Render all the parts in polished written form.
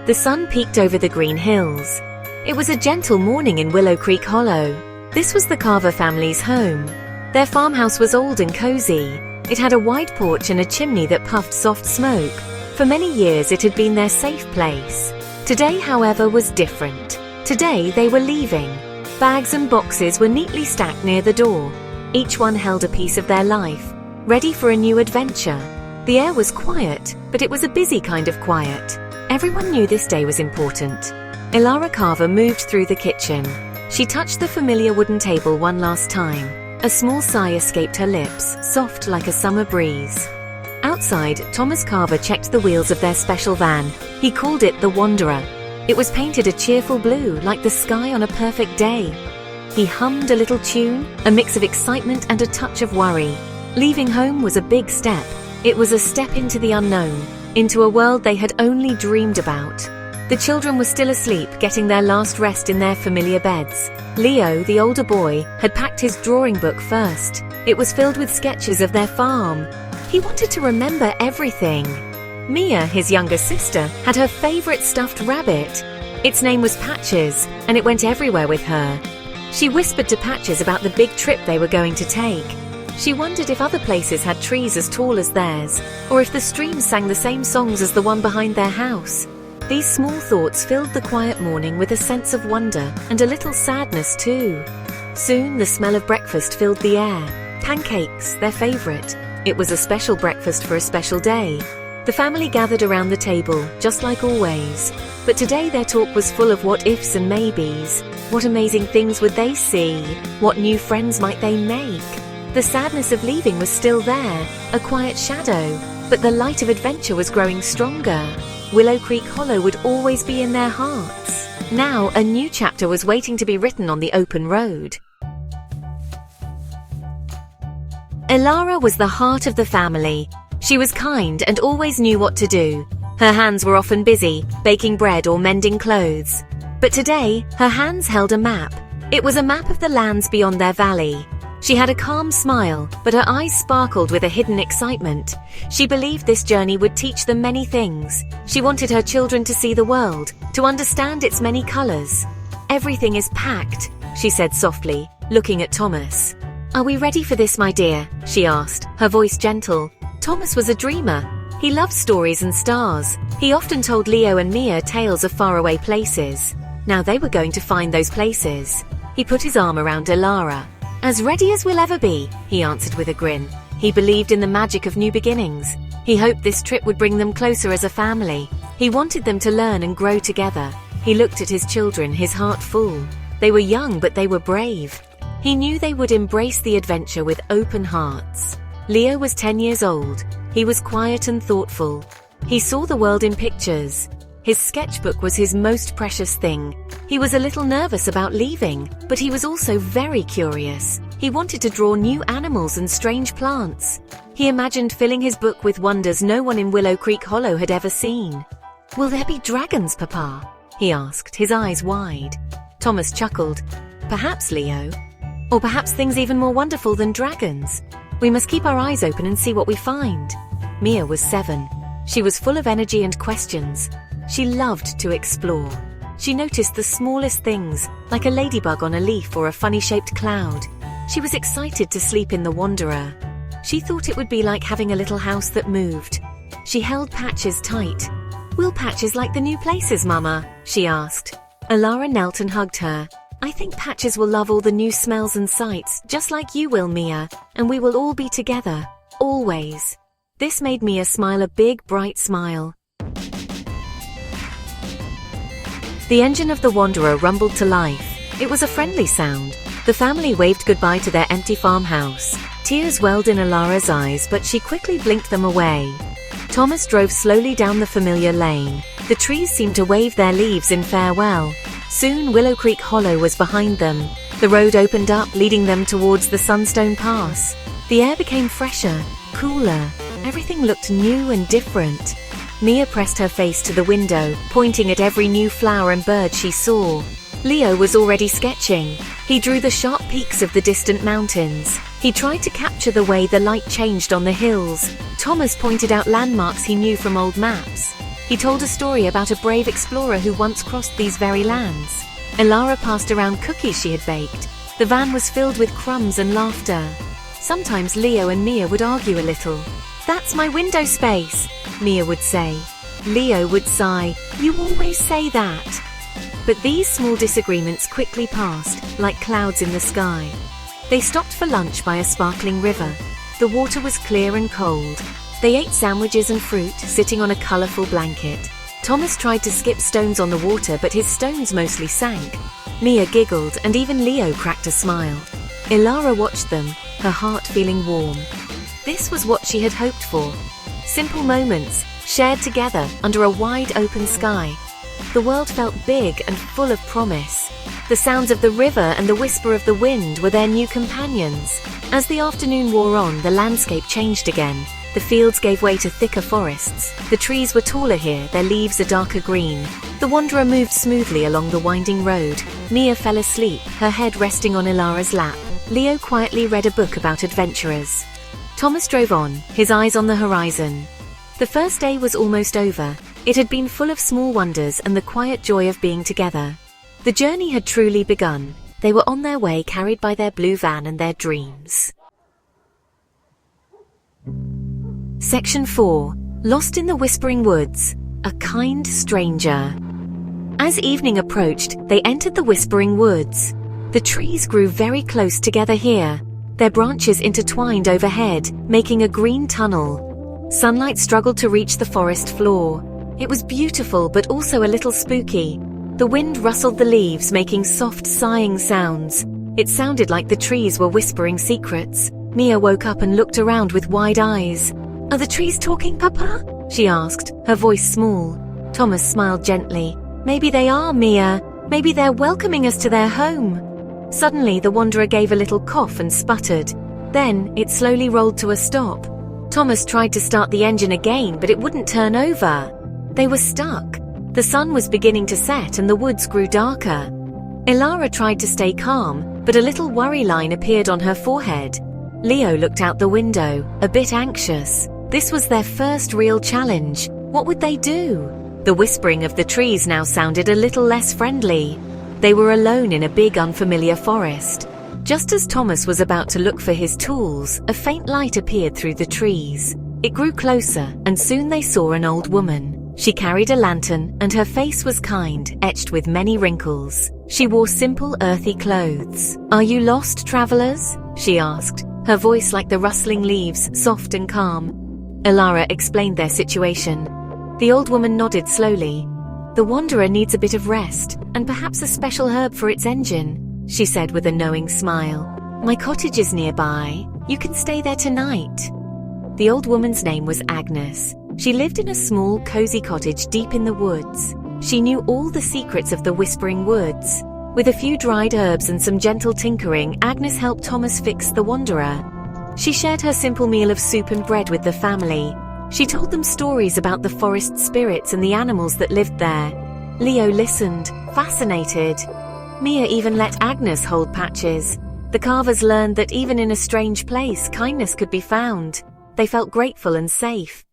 The sun peeked over the green hills. It was a gentle morning in Willow Creek Hollow. This was the Carver family's home. Their farmhouse was old and cozy. It had a wide porch and a chimney that puffed soft smoke. For many years it had been their safe place. Today, however, was different. Today they were leaving. Bags and boxes were neatly stacked near the door. Each one held a piece of their life, ready for a new adventure. The air was quiet, but it was a busy kind of quiet. Everyone knew this day was important. Elyria Carver moved through the kitchen. She touched the familiar wooden table one last time. A small sigh escaped her lips, soft like a summer breeze. Outside, Thomas Carver checked the wheels of their special van. He called it the Wanderer. It was painted a cheerful blue, like the sky on a perfect day. He hummed a little tune, a mix of excitement and a touch of worry. Leaving home was a big step. It was a step into the unknown, into a world they had only dreamed about. The children were still asleep, getting their last rest in their familiar beds. Leo, the older boy, had packed his drawing book first. It was filled with sketches of their farm. He wanted to remember everything. Mia, his younger sister, had her favorite stuffed rabbit. Its name was Patches, and it went everywhere with her. She whispered to Patches about the big trip they were going to take. She wondered if other places had trees as tall as theirs, or if the streams sang the same songs as the one behind their house. These small thoughts filled the quiet morning with a sense of wonder and a little sadness too. Soon the smell of breakfast filled the air. Pancakes, their favorite. It was a special breakfast for a special day. The family gathered around the table, just like always. But today their talk was full of what-ifs and maybes. What amazing things would they see? What new friends might they make? The sadness of leaving was still there, a quiet shadow, but the light of adventure was growing stronger. Willow Creek Hollow would always be in their hearts. Now a new chapter was waiting to be written on the open road. Elyria was the heart of the family. She was kind and always knew what to do. Her hands were often busy, baking bread or mending clothes. But today, her hands held a map. It was a map of the lands beyond their valley. She had a calm smile, but her eyes sparkled with a hidden excitement. She believed this journey would teach them many things. She wanted her children to see the world, to understand its many colors. "Everything is packed," she said softly, looking at Thomas. "Are we ready for this, my dear?" she asked, her voice gentle. Thomas was a dreamer. He loved stories and stars. He often told Leo and Mia tales of faraway places. Now they were going to find those places. He put his arm around Elyria. "As ready as we'll ever be," he answered with a grin. He believed in the magic of new beginnings. He hoped this trip would bring them closer as a family. He wanted them to learn and grow together. He looked at his children, his heart full. They were young, but they were brave. He knew they would embrace the adventure with open hearts. Leo was 10 years old. He was quiet and thoughtful. He saw the world in pictures. His sketchbook was his most precious thing. He was a little nervous about leaving, but he was also very curious. He wanted to draw new animals and strange plants. He imagined filling his book with wonders no one in Willow Creek Hollow had ever seen. "Will there be dragons, Papa?" he asked, his eyes wide. Thomas chuckled. "Perhaps, Leo. Or perhaps things even more wonderful than dragons. We must keep our eyes open and see what we find." Mia was 7. She was full of energy and questions. She loved to explore. She noticed the smallest things, like a ladybug on a leaf or a funny-shaped cloud. She was excited to sleep in the Wanderer. She thought it would be like having a little house that moved. She held Patches tight. "Will Patches like the new places, Mama?" she asked. Elyria knelt and hugged her. "I think Patches will love all the new smells and sights, just like you will, Mia, and we will all be together, always." This made Mia smile a big, bright smile. The engine of the Wanderer rumbled to life. It was a friendly sound. The family waved goodbye to their empty farmhouse. Tears welled in Elaria's eyes, but she quickly blinked them away. Thomas drove slowly down the familiar lane. The trees seemed to wave their leaves in farewell. Soon Willow Creek Hollow was behind them. The road opened up, leading them towards the Sunstone Pass. The air became fresher, cooler. Everything looked new and different. Mia pressed her face to the window, pointing at every new flower and bird she saw. Leo was already sketching. He drew the sharp peaks of the distant mountains. He tried to capture the way the light changed on the hills. Thomas pointed out landmarks he knew from old maps. He told a story about a brave explorer who once crossed these very lands. Elyria passed around cookies she had baked. The van was filled with crumbs and laughter. Sometimes Leo and Mia would argue a little. "That's my window space," Mia would say. Leo would sigh, "You always say that." But these small disagreements quickly passed, like clouds in the sky. They stopped for lunch by a sparkling river. The water was clear and cold. They ate sandwiches and fruit, sitting on a colorful blanket. Thomas tried to skip stones on the water, but his stones mostly sank. Mia giggled, and even Leo cracked a smile. Elyria watched them, her heart feeling warm. This was what she had hoped for. Simple moments, shared together under a wide open sky. The world felt big and full of promise. The sounds of the river and the whisper of the wind were their new companions. As the afternoon wore on, the landscape changed again. The fields gave way to thicker forests. The trees were taller here, their leaves a darker green. The wanderer moved smoothly along the winding road. Mia fell asleep, her head resting on Elaria's lap. Leo quietly read a book about adventurers. Thomas drove on, his eyes on the horizon. The first day was almost over. It had been full of small wonders and the quiet joy of being together. The journey had truly begun. They were on their way, carried by their blue van and their dreams. Section 4. Lost in the Whispering Woods. A Kind Stranger. As evening approached, they entered the Whispering Woods. The trees grew very close together here. Their branches intertwined overhead, making a green tunnel. Sunlight struggled to reach the forest floor. It was beautiful, but also a little spooky. The wind rustled the leaves, making soft, sighing sounds. It sounded like the trees were whispering secrets. Mia woke up and looked around with wide eyes. "Are the trees talking, Papa?" she asked, her voice small. Thomas smiled gently. "Maybe they are, Mia. Maybe they're welcoming us to their home." Suddenly, the wanderer gave a little cough and sputtered. Then, it slowly rolled to a stop. Thomas tried to start the engine again, but it wouldn't turn over. They were stuck. The sun was beginning to set and the woods grew darker. Elyria tried to stay calm, but a little worry line appeared on her forehead. Leo looked out the window, a bit anxious. This was their first real challenge. What would they do? The whispering of the trees now sounded a little less friendly. They were alone in a big unfamiliar forest. Just as Thomas was about to look for his tools, a faint light appeared through the trees. It grew closer, and soon they saw an old woman. She carried a lantern, and her face was kind, etched with many wrinkles. She wore simple, earthy clothes. "Are you lost, travelers?" she asked, her voice like the rustling leaves, soft and calm. Elyria explained their situation. The old woman nodded slowly. "The wanderer needs a bit of rest, and perhaps a special herb for its engine," she said with a knowing smile. "My cottage is nearby. You can stay there tonight." The old woman's name was Agnes. She lived in a small, cozy cottage deep in the woods. She knew all the secrets of the Whispering Woods. With a few dried herbs and some gentle tinkering, Agnes helped Thomas fix the wanderer. She shared her simple meal of soup and bread with the family. She told them stories about the forest spirits and the animals that lived there. Leo listened, fascinated. Mia even let Agnes hold Patches. The Carvers learned that even in a strange place, kindness could be found. They felt grateful and safe.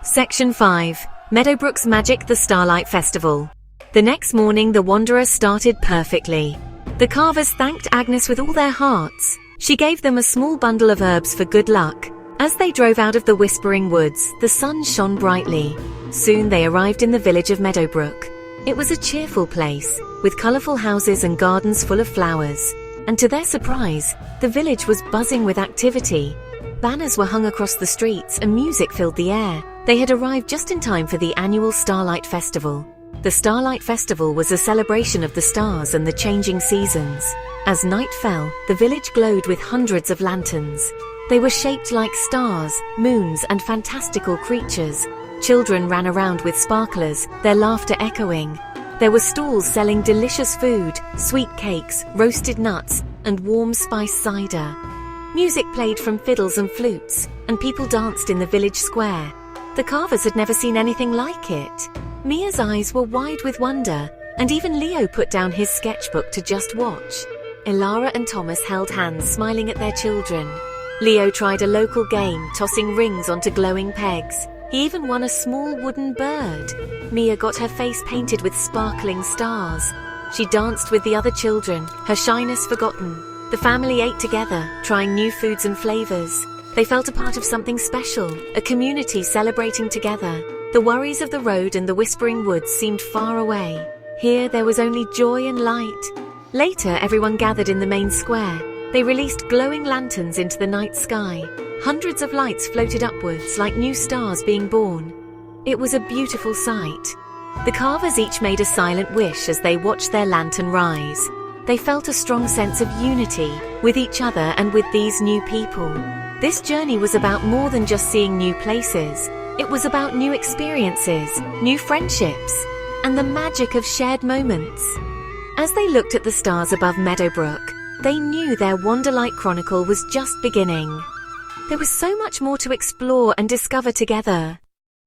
Section 5. Meadowbrook's Magic, the Starlight Festival. The next morning, the wanderer started perfectly. The Carvers thanked Agnes with all their hearts. She gave them a small bundle of herbs for good luck. As they drove out of the Whispering Woods, the sun shone brightly. Soon they arrived in the village of Meadowbrook. It was a cheerful place, with colorful houses and gardens full of flowers. And to their surprise, the village was buzzing with activity. Banners were hung across the streets and music filled the air. They had arrived just in time for the annual Starlight Festival. The Starlight Festival was a celebration of the stars and the changing seasons. As night fell, the village glowed with hundreds of lanterns. They were shaped like stars, moons, and fantastical creatures. Children ran around with sparklers, their laughter echoing. There were stalls selling delicious food, sweet cakes, roasted nuts, and warm spiced cider. Music played from fiddles and flutes, and people danced in the village square. The Carvers had never seen anything like it. Mia's eyes were wide with wonder, and even Leo put down his sketchbook to just watch. Elyria and Thomas held hands, smiling at their children. Leo tried a local game, tossing rings onto glowing pegs. He even won a small wooden bird. Mia got her face painted with sparkling stars. She danced with the other children, her shyness forgotten. The family ate together, trying new foods and flavors. They felt a part of something special, a community celebrating together. The worries of the road and the whispering woods seemed far away. Here there was only joy and light. Later, everyone gathered in the main square. They released glowing lanterns into the night sky. Hundreds of lights floated upwards like new stars being born. It was a beautiful sight. The Carvers each made a silent wish as they watched their lantern rise. They felt a strong sense of unity with each other and with these new people. This journey was about more than just seeing new places. It was about new experiences, new friendships, and the magic of shared moments. As they looked at the stars above Meadowbrook, they knew their Wanderlight Chronicle was just beginning. There was so much more to explore and discover together.